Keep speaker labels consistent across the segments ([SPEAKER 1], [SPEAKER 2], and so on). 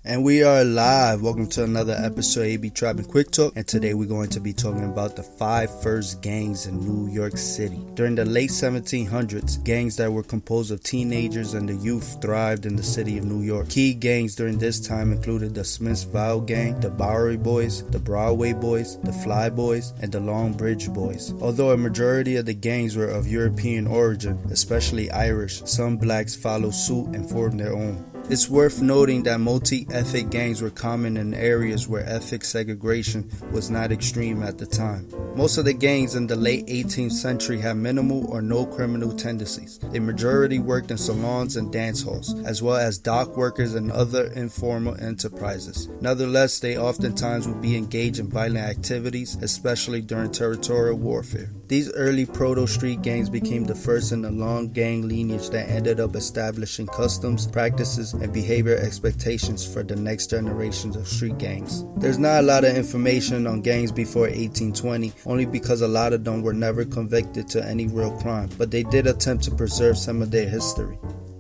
[SPEAKER 1] And we are live. Welcome to another episode of AB Trap and Quick Talk. And today we're going to be talking about the 5 first gangs in New York City. During the late 1700s, gangs that were composed of teenagers and the youth thrived in the city of New York. Key gangs during this time included the Smithsville Gang, the Bowery Boys, the Broadway Boys, the Flyboys, and the Long Bridge Boys. Although a majority of the gangs were of European origin, especially Irish, some blacks followed suit and formed their own. It's worth noting that multi-ethnic gangs were common in areas where ethnic segregation was not extreme at the time. Most of the gangs in the late 18th century had minimal or no criminal tendencies. The majority worked in salons and dance halls, as well as dock workers and other informal enterprises. Nonetheless, they oftentimes would be engaged in violent activities, especially during territorial warfare. These early proto-street gangs became the first in a long gang lineage that ended up establishing customs, practices, and behavior expectations for the next generations of street gangs. There's not a lot of information on gangs before 1820, only because a lot of them were never convicted to any real crime, but they did attempt to preserve some of their history.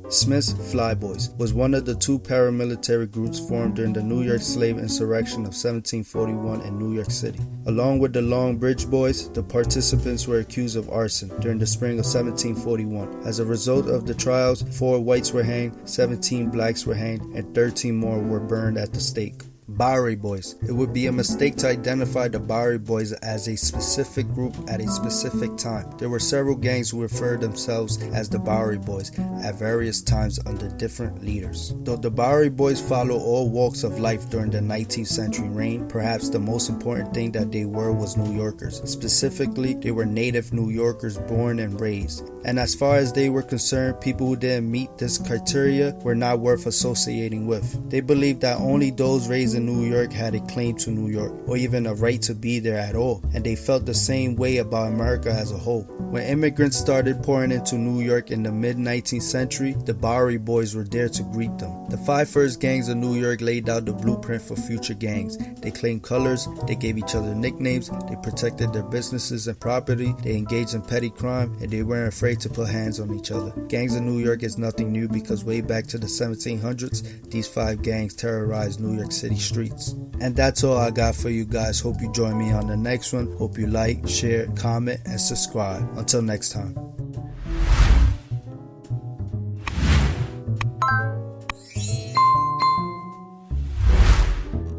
[SPEAKER 1] Smith's Flyboys was one of the 2 paramilitary groups formed during the New York slave insurrection of 1741 in New York City. Along with the Long Bridge Boys, the participants were accused of arson during the spring of 1741. As a result of the trials, 4 whites were hanged, 17 blacks were hanged, and 13 more were burned at the stake. Bowery Boys. It would be a mistake to identify the Bowery Boys as a specific group at a specific time. There were several gangs who referred themselves as the Bowery Boys at various times under different leaders. Though the Bowery Boys followed all walks of life during the 19th century reign, perhaps the most important thing that they were was New Yorkers. Specifically, they were native New Yorkers born and raised. And as far as they were concerned, people who didn't meet this criteria were not worth associating with. They believed that only those raised in New York had a claim to New York, or even a right to be there at all, and they felt the same way about America as a whole. When immigrants started pouring into New York in the mid-19th century, the Bowery Boys were there to greet them. The 5 first gangs of New York laid out the blueprint for future gangs. They claimed colors, they gave each other nicknames, they protected their businesses and property, they engaged in petty crime, and they weren't afraid to put hands on each other. Gangs in New York is nothing new because way back to the 1700s, these 5 gangs terrorized New York City streets. And that's all I got for you guys. Hope you join me on the next one. Hope you like, share, comment, and subscribe. Until next time.